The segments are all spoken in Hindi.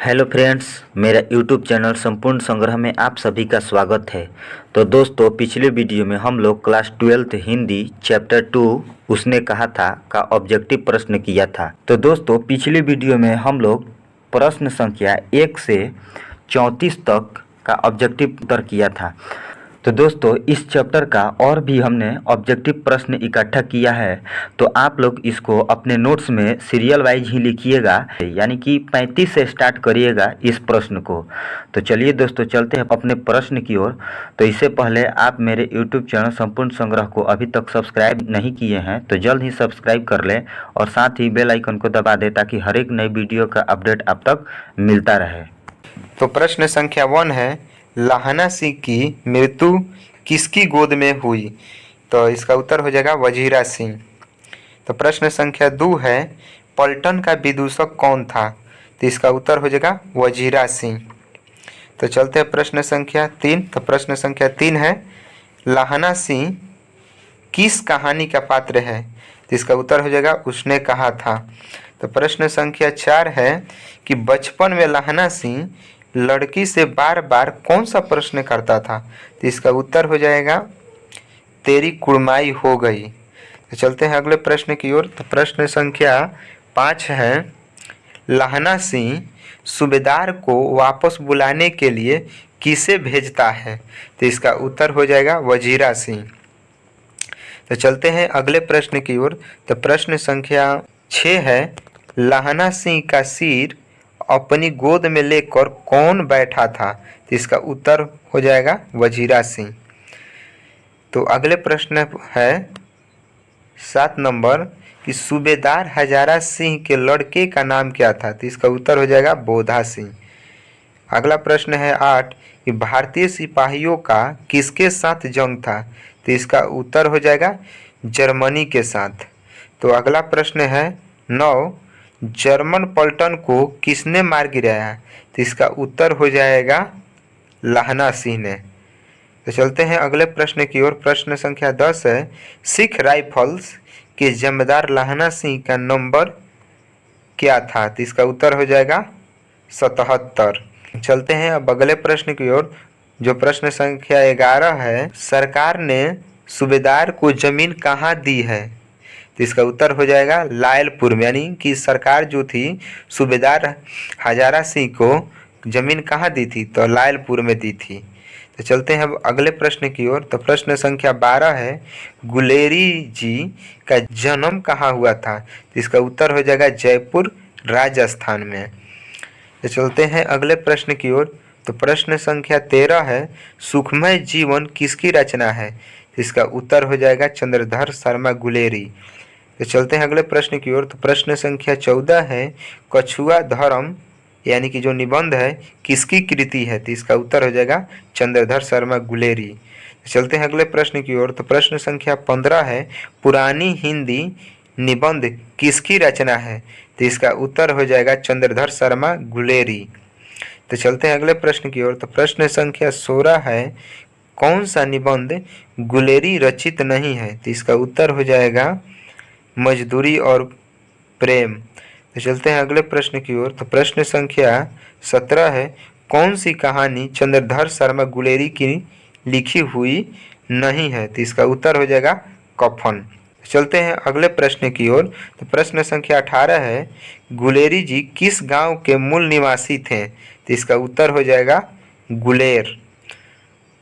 हेलो फ्रेंड्स, मेरा यूट्यूब चैनल संपूर्ण संग्रह में आप सभी का स्वागत है। तो दोस्तों, पिछले वीडियो में हम लोग क्लास 12th हिंदी चैप्टर 2 उसने कहा था का ऑब्जेक्टिव प्रश्न किया था। तो दोस्तों, पिछले वीडियो में हम लोग प्रश्न संख्या 1 से 34 तक का ऑब्जेक्टिव उत्तर किया था। तो दोस्तों, इस चैप्टर का और भी हमने ऑब्जेक्टिव प्रश्न इकट्ठा किया है, तो आप लोग इसको अपने नोट्स में सीरियल वाइज ही लिखिएगा, यानी कि 35 से स्टार्ट करिएगा इस प्रश्न को। तो चलिए दोस्तों, चलते हैं अपने प्रश्न की ओर। तो इससे पहले आप मेरे यूट्यूब चैनल संपूर्ण संग्रह को अभी तक सब्सक्राइब नहीं किए हैं तो जल्द ही सब्सक्राइब कर लें और साथ ही बेल आइकन को दबा दें ताकि हर एक नई वीडियो का अपडेट आप तक मिलता रहे। तो प्रश्न संख्या 1 है, लाहना सिंह की मृत्यु किसकी गोद में हुई? तो इसका उत्तर हो जाएगा वजीरा सिंह। तो प्रश्न संख्या 2 है, पलटन का विदूषक कौन था? तो इसका उत्तर हो जाएगा वजीरा सिंह। तो चलते हैं प्रश्न संख्या 3। तो प्रश्न संख्या 3 है, लाहना सिंह किस कहानी का पात्र है? तो इसका उत्तर हो जाएगा उसने कहा था। तो प्रश्न संख्या 4 है कि बचपन में लाहना सिंह लड़की से बार बार कौन सा प्रश्न करता था? तो इसका उत्तर हो जाएगा तेरी कुड़माई हो गई। तो चलते हैं अगले प्रश्न की ओर। तो प्रश्न संख्या 5 है, लाहना सिंह सूबेदार को वापस बुलाने के लिए किसे भेजता है? तो इसका उत्तर हो जाएगा वजीरा सिंह। तो चलते हैं अगले प्रश्न की ओर। तो प्रश्न संख्या 6 है, लाहना सिंह का सिर अपनी गोद में लेकर कौन बैठा था? तो इसका उत्तर हो जाएगा वजीरा सिंह। तो अगले प्रश्न है 7 नंबर कि सूबेदार हजारा सिंह के लड़के का नाम क्या था? तो इसका उत्तर हो जाएगा बोधा सिंह। अगला प्रश्न है 8 कि भारतीय सिपाहियों का किसके साथ जंग था? तो इसका उत्तर हो जाएगा जर्मनी के साथ। तो अगला प्रश्न है 9, जर्मन पलटन को किसने मार गिराया? तो इसका उत्तर हो जाएगा लाहना सिंह ने। तो चलते हैं अगले प्रश्न की ओर। प्रश्न संख्या 10 है, सिख राइफल्स के जमींदार लाहना सिंह का नंबर क्या था? तो इसका उत्तर हो जाएगा 77। चलते हैं अब अगले प्रश्न की ओर, जो प्रश्न संख्या 11 है, सरकार ने सूबेदार को जमीन कहाँ दी है? तो इसका उत्तर हो जाएगा लायलपुर में, यानी कि सरकार जो थी सूबेदार हजारा सिंह को जमीन कहाँ दी थी? तो लायलपुर में दी थी। तो चलते हैं अब अगले प्रश्न की ओर। तो प्रश्न संख्या 12 है, गुलेरी जी का जन्म कहाँ हुआ था? तो इसका उत्तर हो जाएगा जयपुर राजस्थान में। तो चलते हैं अगले प्रश्न की ओर। तो प्रश्न संख्या 13 है, सुखमय जीवन किसकी रचना है? तो इसका उत्तर हो जाएगा चंद्रधर शर्मा गुलेरी। तो चलते हैं अगले प्रश्न की ओर। तो प्रश्न संख्या 14 है, कछुआ धर्म यानी कि जो निबंध है किसकी कृति है? तो इसका उत्तर हो जाएगा चंद्रधर शर्मा गुलेरी। तो चलते हैं अगले प्रश्न की ओर। तो प्रश्न संख्या 15 है, पुरानी हिंदी निबंध किसकी रचना है? तो इसका उत्तर हो जाएगा चंद्रधर शर्मा गुलेरी। तो चलते हैं अगले प्रश्न की ओर। तो प्रश्न संख्या 16 है, कौन सा निबंध गुलेरी रचित नहीं है? तो इसका उत्तर हो जाएगा मजदूरी और प्रेम। तो चलते हैं अगले प्रश्न की ओर। तो प्रश्न संख्या 17 है, कौन सी कहानी चंद्रधर शर्मा गुलेरी की लिखी हुई नहीं है? तो इसका उत्तर हो जाएगा कफन। चलते हैं अगले प्रश्न की ओर। तो प्रश्न संख्या 18 है, गुलेरी जी किस गांव के मूल निवासी थे? तो इसका उत्तर हो जाएगा गुलेर।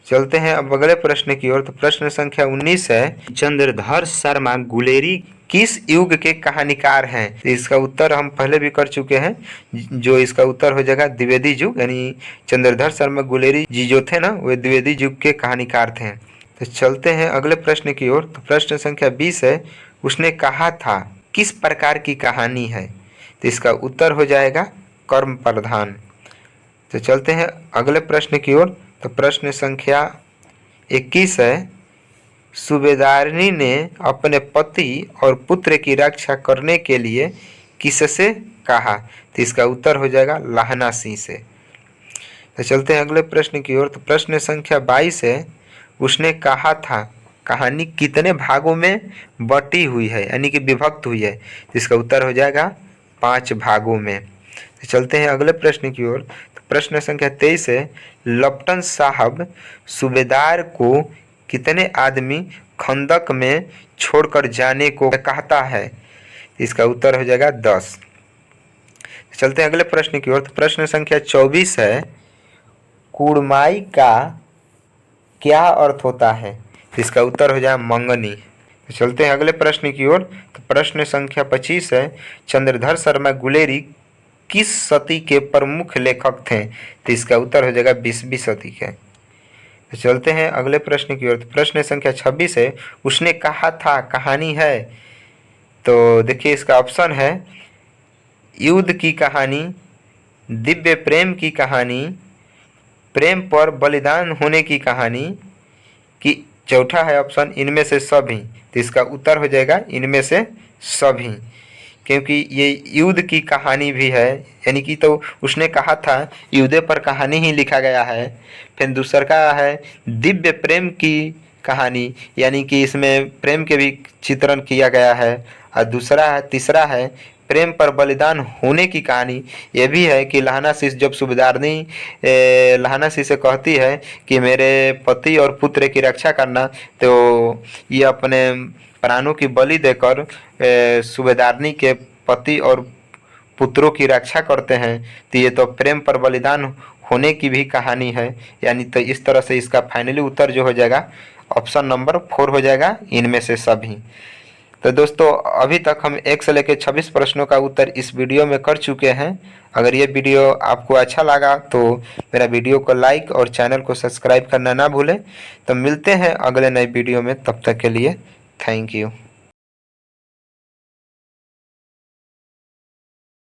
चलते हैं अब अगले प्रश्न की ओर। तो प्रश्न संख्या 19 है, चंद्रधर शर्मा गुलेरी किस युग के कहानीकार हैं? तो इसका उत्तर हम पहले भी कर चुके हैं, जो इसका उत्तर हो जाएगा द्विवेदी युग, यानी चंद्रधर शर्मा गुलेरी जी जो थे ना, वे द्विवेदी युग के कहानीकार थे। तो चलते हैं अगले प्रश्न की ओर। तो प्रश्न संख्या 20 है, उसने कहा था किस प्रकार की कहानी है? तो इसका उत्तर हो जाएगा कर्म प्रधान। तो चलते हैं अगले प्रश्न की ओर। तो प्रश्न संख्या 21 है, सूबेदारनी ने अपने पति और पुत्र की रक्षा करने के लिए किससे कहा? तो इसका उत्तर हो जाएगा लाहना सिंह से। तो चलते हैं अगले प्रश्न की ओर। तो प्रश्न संख्या 22 है, उसने कहा था कहानी कितने भागों में बटी हुई है, यानी कि विभक्त हुई है? तो इसका उत्तर हो जाएगा 5 भागों में। तो चलते हैं अगले प्रश्न की ओर। तो प्रश्न संख्या 23 है, लप्टन साहब सूबेदार को कितने आदमी खंदक में छोड़कर जाने को कहता है? इसका उत्तर हो जाएगा 10। चलते हैं अगले प्रश्न की ओर। तो प्रश्न संख्या 24 है, कुड़माई का क्या अर्थ होता है? इसका उत्तर हो जाएगा मंगनी। तो चलते हैं अगले प्रश्न की ओर। तो प्रश्न संख्या 25 है, चंद्रधर शर्मा गुलेरी किस सदी के प्रमुख लेखक थे? तो इसका उत्तर हो जाएगा 20वीं सदी के। तो चलते हैं अगले प्रश्न की ओर। तो प्रश्न संख्या 26 है, उसने कहा था कहानी है। तो देखिए इसका ऑप्शन है, युद्ध की कहानी, दिव्य प्रेम की कहानी, प्रेम पर बलिदान होने की कहानी, कि चौथा है ऑप्शन इनमें से सभी। तो इसका उत्तर हो जाएगा इनमें से सभी, क्योंकि ये युद्ध की कहानी भी है, यानी कि तो उसने कहा था युद्ध पर कहानी ही लिखा गया है। फिर दूसरा का है दिव्य प्रेम की कहानी, यानी कि इसमें प्रेम के भी चित्रण किया गया है। और तीसरा है प्रेम पर बलिदान होने की कहानी। ये भी है कि लहना सी जब सूबेदारनी लहना सी से कहती है कि मेरे पति और पुत्र की रक्षा करना, तो ये अपने प्राणों की बलि देकर सूबेदारनी के पति और पुत्रों की रक्षा करते हैं। तो ये तो प्रेम पर बलिदान होने की भी कहानी है। यानी तो इस तरह से इसका फाइनली उत्तर जो हो जाएगा ऑप्शन नंबर 4 हो जाएगा, इनमें से सभी। तो दोस्तों अभी तक हम 1 से लेकर 26 प्रश्नों का उत्तर इस वीडियो में कर चुके हैं। अगर ये वीडियो आपको अच्छा लगा तो मेरा वीडियो को लाइक और चैनल को सब्सक्राइब करना ना भूलें। तो मिलते हैं अगले नए वीडियो में, तब तक के लिए थैंक यू।